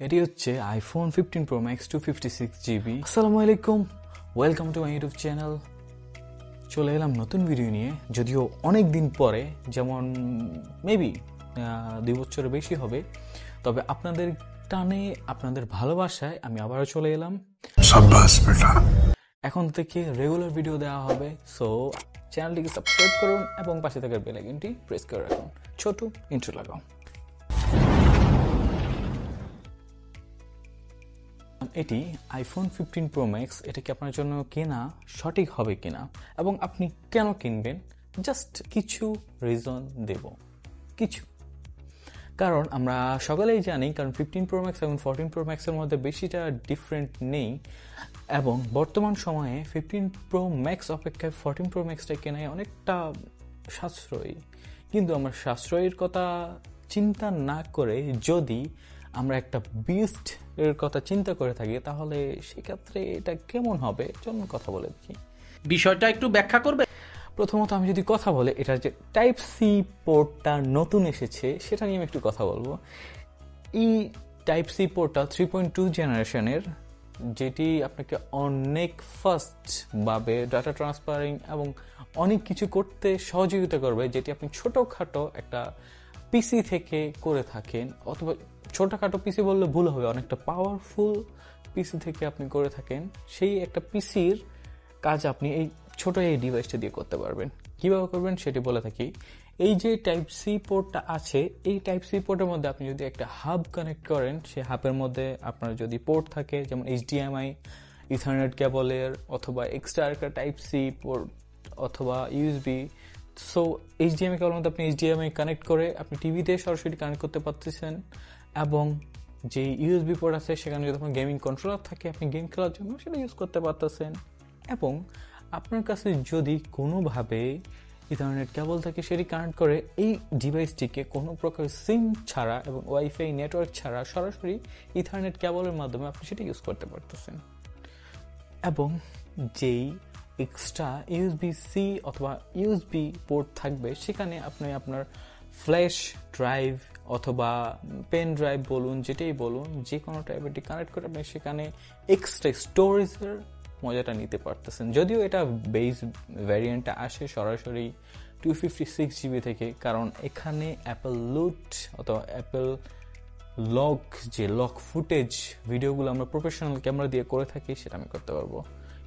এটি হচ্ছে iPhone 15 pro max 256 GB. আসসালামু আলাইকুম, welcome to my YouTube channel. চলে এলাম নতুন ভিডিও নিয়ে, যদিও অনেক দিন পরে, যেমন মেবি 2 বছরের বেশি হবে, তবে আপনাদের টানে আপনাদের ভালোবাসায় আমি আবারও চলে এলাম। সাব্বাস বেটা। এখন থেকে রেগুলার ভিডিও দেওয়া হবে, সো চ্যানেলটিকে সাবস্ক্রাইব করুন এবং পাশে থাকার বেল আইকনটি প্রেস করে রাখুন। ছোট ইন্ট্রো লাগাও। এটি আইফোন 15 প্রো ম্যাক্স। এটা কি আপনার জন্য কেনা সঠিক হবে কিনা এবং আপনি কেন কিনবেন, জাস্ট কিছু রিজন দেব। কিছু কারণ আমরা সকলেই জানি, কারণ 15 প্রো ম্যাক্স এবং 14 প্রো ম্যাক্সের মধ্যে বেশিটা ডিফারেন্ট নেই, এবং বর্তমান সময়ে 15 প্রো ম্যাক্স অপেক্ষায় 14 প্রো ম্যাক্সটা কেনায় অনেকটা সাশ্রয়ী। কিন্তু আমরা সাশ্রয়ের কথা চিন্তা না করে যদি আমরা একটা বিস্ট এর কথা চিন্তা করে থাকি, তাহলে সেক্ষেত্রে এটা কেমন হবে চলুন কথা বলে দেখি। বিষয়টা একটু ব্যাখ্যা করবে। প্রথমত আমি যদি কথা বলে, এটার যে টাইপ সি পোর্টটা নতুন এসেছে সেটা নিয়ে আমি একটু কথা বলবো। এই টাইপ সি পোর্টটা 3.2 জেনারেশনের, যেটি আপনাকে অনেক ফাস্টভাবে ডাটা ট্রান্সফারিং এবং অনেক কিছু করতে সহযোগিতা করবে, যেটি আপনি ছোটোখাটো একটা পিসি থেকে করে থাকেন, অথবা ছোটোখাটো পিসি বললে ভুল হবে, অনেকটা পাওয়ারফুল পিসি থেকে আপনি করে থাকেন, সেই একটা পিসির কাজ আপনি এই ছোট এই ডিভাইসটা দিয়ে করতে পারবেন। কীভাবে করবেন সেটি বলে থাকি। এই যে টাইপ সি পোর্টটা আছে, এই টাইপ সি পোর্টের মধ্যে আপনি যদি একটা হাব কানেক্ট করেন, সেই হাবের মধ্যে আপনার যদি পোর্ট থাকে, যেমন HDMI, ইথারনেট কেবলের, অথবা এক্সট্রা একটা টাইপ সি পোর্ট অথবা ইউএসবি। সো HDMI কেবলের মধ্যে আপনি HDMI কানেক্ট করে আপনি টিভিতে সরাসরি কানেক্ট করতে পারতেছেন, এবং যে ইউএসবি পোর্ট আছে সেখানে যদি আপনার গেমিং কন্ট্রোলার থাকে, আপনি গেম খেলার জন্য সেটা ইউজ করতে পারতেছেন। এবং আপনার কাছে যদি কোনোভাবে ইথারনেট কেবল থাকে, সেটি কানেক্ট করে এই ডিভাইসটিকে কোনো প্রকার সিম ছাড়া এবং ওয়াইফাই নেটওয়ার্ক ছাড়া সরাসরি ইথারনেট কেবলের মাধ্যমে আপনি সেটা ইউজ করতে পারতেছেন। এবং যেই এক্সট্রা ইউএসবি সি অথবা ইউএসবি পোর্ট থাকবে, সেখানে আপনি আপনার ফ্ল্যাশ ড্রাইভ অথবা পেন ড্রাইভ বলুন, যেটাই বলুন, যে কোনো টাইপেরটি কানেক্ট করে আপনি সেখানে এক্সট্রা স্টোরেজের মজাটা নিতে পারতেছেন। যদিও এটা বেস ভ্যারিয়েন্টটা আসে সরাসরি 256 জিবি থেকে, কারণ এখানে অ্যাপল লুট অথবা অ্যাপল লক, যে লক ফুটেজ ভিডিওগুলো আমরা প্রফেশনাল ক্যামেরা দিয়ে করে থাকি, সেটা আমি করতে পারবো।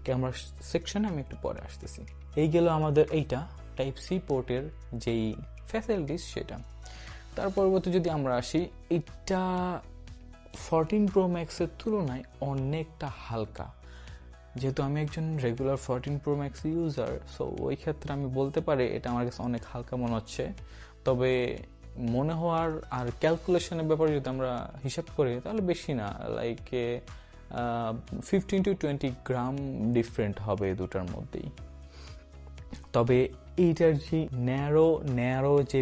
ক্যামেরা সেকশনে আমি একটু পরে আসতেছি। এই গেল আমাদের এইটা টাইপ সি পোর্টের যেই ফ্যাসিলিটিস সেটা। তার পরবর্তী যদি আমরা আসি, এটা 14 প্রো ম্যাক্সের তুলনায় অনেকটা হালকা। যেহেতু আমি একজন regular 14 pro max user, so ওই ক্ষেত্রে আমি বলতে পারি এটা আমার কাছে অনেক হালকা মনে হচ্ছে। তবে মনে হওয়ার আর ক্যালকুলেশনের ব্যাপারে যদি আমরা হিসাব করি, তাহলে বেশি না, লাইক 15 to 20 গ্রাম ডিফারেন্ট হবে দুটার মধ্যেই। তবে এইটার যে ন্যারো যে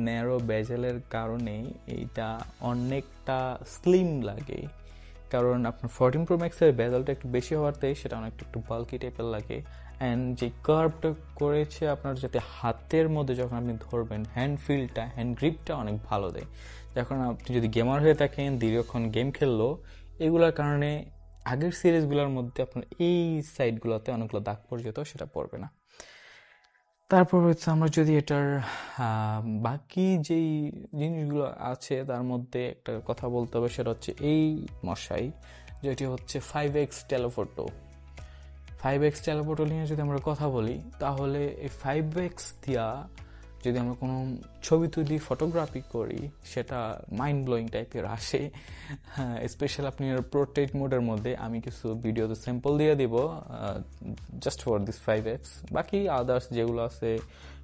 ন্যারো বেজেলের কারণে এইটা অনেকটা স্লিম লাগে, কারণ আপনার 14 প্রো ম্যাক্সের বেজেলটা একটু বেশি হওয়াতে সেটা অনেকটা একটু বাল্কি টাইপের লাগে। অ্যান্ড যে কার্ভটা করেছে আপনার, যাতে হাতের মধ্যে যখন আপনি ধরবেন, হ্যান্ড গ্রিপটা অনেক ভালো দেয়। যখন আপনি যদি গেমার হয়ে থাকেন, দীর্ঘক্ষণ গেম খেললো, এগুলোর কারণে আগের সিরিজগুলোর মধ্যে আপনার এই সাইডগুলোতে অনেকগুলো দাগ পড়ে যেত, সেটা পড়বে না। তারপর হচ্ছে আমরা যদি এটার বাকি যেই জিনিসগুলো আছে তার মধ্যে একটা কথা বলতে হবে, সেটা হচ্ছে এই মশাই, যেটি হচ্ছে 5x টেলিফোটো। 5x টেলিফোটো নিয়ে যদি আমরা কথা বলি, তাহলে এই 5x দিয়া যদি আমরা কোনো ছবি তুলি, ফটোগ্রাফি করি, সেটা মাইন্ড ব্লোয়িং টাইপের আসে। হ্যাঁ, স্পেশাল আপনি পোর্ট্রেট মোডের মধ্যে আমি কিছু ভিডিওতে স্যাম্পল দিয়ে দিব জাস্ট ফর দিস 5x। বাকি আদার্স যেগুলো আছে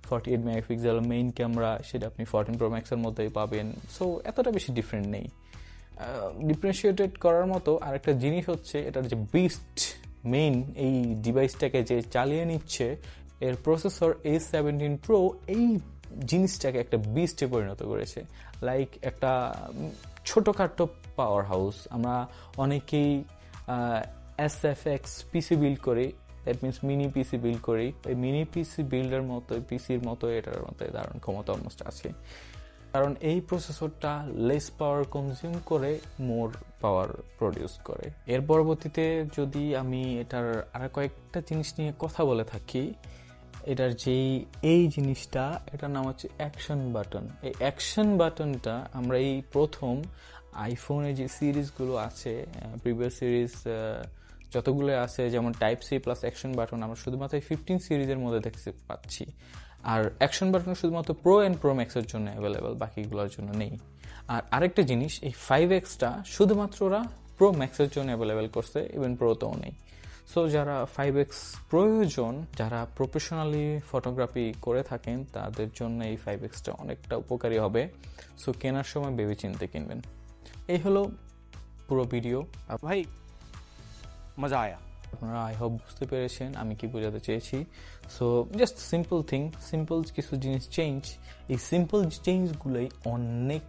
48 মেগাপিক্সেল মেইন ক্যামেরা, সেটা আপনি 14 প্রো ম্যাক্সের মধ্যেই পাবেন। সো এতটা বেশি ডিফারেন্ট নেই। ডিফারেন্সিয়েটেড করার মতো আরেকটা জিনিস হচ্ছে এটার যে বিস্ট মেইন এই ডিভাইসটাকে যে চালিয়ে নিচ্ছে, এর প্রসেসর A17 Pro এই জিনিসটাকে একটা বিস্টে পরিণত করেছে। লাইক একটা ছোটোখাটো পাওয়ার হাউস। আমরা অনেকেই SFX পিসি বিল্ড করি, that means mini PC build করি। ওই মিনি পিসি বিল্ডের মতো পিসির মতো এটার মতো দারুণ ক্ষমতা অলমোস্ট আছে। কারণ এই প্রসেসরটা লেস পাওয়ার কনজিউম করে মোর পাওয়ার প্রডিউস করে। এর পরবর্তীতে যদি আমি এটার আর কয়েকটা জিনিস নিয়ে কথা বলে থাকি, এটার এই জিনিসটা, এটার নাম হচ্ছে অ্যাকশন বাটন। এই অ্যাকশন বাটনটা আমরা এই প্রথম আইফোনে যে সিরিজগুলো আছে, প্রিভিয়াস সিরিজ যতগুলো আছে, যেমন type C plus action button, আমরা শুধুমাত্র 15 সিরিজের মধ্যে দেখতে পাচ্ছি। আর অ্যাকশন বাটন শুধুমাত্র প্রো অ্যান্ড প্রো ম্যাক্সের জন্য অ্যাভেলেবেল, বাকিগুলোর জন্য নেই। আর আরেকটা জিনিস, এই 5Xটা শুধুমাত্র ওরা প্রো ম্যাক্সের জন্য অ্যাভেলেবেল করছে, ইভেন প্রোতেও নেই। সো যারা 5X প্রয়োজন, যারা প্রফেশনালি ফটোগ্রাফি করে থাকেন, তাদের জন্য এই 5Xটা অনেকটা উপকারী হবে। সো কেনার সময় ভেবে চিন্তে কিনবেন। এই হলো পুরো ভিডিও। भाई मजा आया। আপনারা আই হোপ বুঝতে পেরেছেন আমি কি বোঝাতে চেয়েছি। সো জাস্ট সিম্পল কিছু জিনিস চেঞ্জ, এই সিম্পল চেঞ্জগুলোই অনেক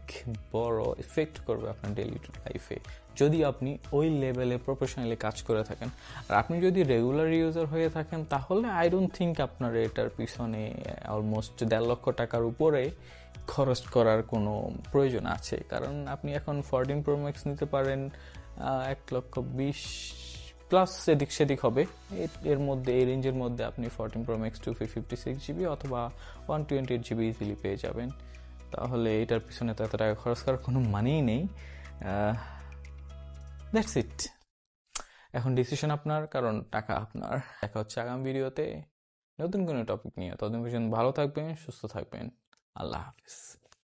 বড় এফেক্ট করবে আপনার ডেইলি লাইফে, যদি আপনি ওই লেভেলে প্রফেশনালি কাজ করে থাকেন। আর আপনি যদি রেগুলার ইউজার হয়ে থাকেন, তাহলে আই ডোন্ট থিঙ্ক আপনার এটার পিছনে অলমোস্ট 1.5 লক্ষ টাকার উপরে খরচ করার কোনো প্রয়োজন আছে। কারণ আপনি এখন 14 প্রো ম্যাক্স নিতে পারেন 1,20,000 প্লাস এদিক সেদিক হবে। এর মধ্যে, এই রেঞ্জের মধ্যে আপনি 14 প্রো ম্যাক্স 256 জিবি অথবা 128 জিবি ইজিলি পেয়ে যাবেন। তাহলে এটার পিছনে তো এত টাকা খরচ করার কোনো মানেই নেই। That's it. এখন ডিসিশন আপনার, কারণ টাকা আপনার। দেখা হচ্ছে আগামী ভিডিওতে নতুন কোনো টপিক নিয়ে। ততদিন পর্যন্ত ভালো থাকবেন, সুস্থ থাকবেন। আল্লাহ হাফিজ।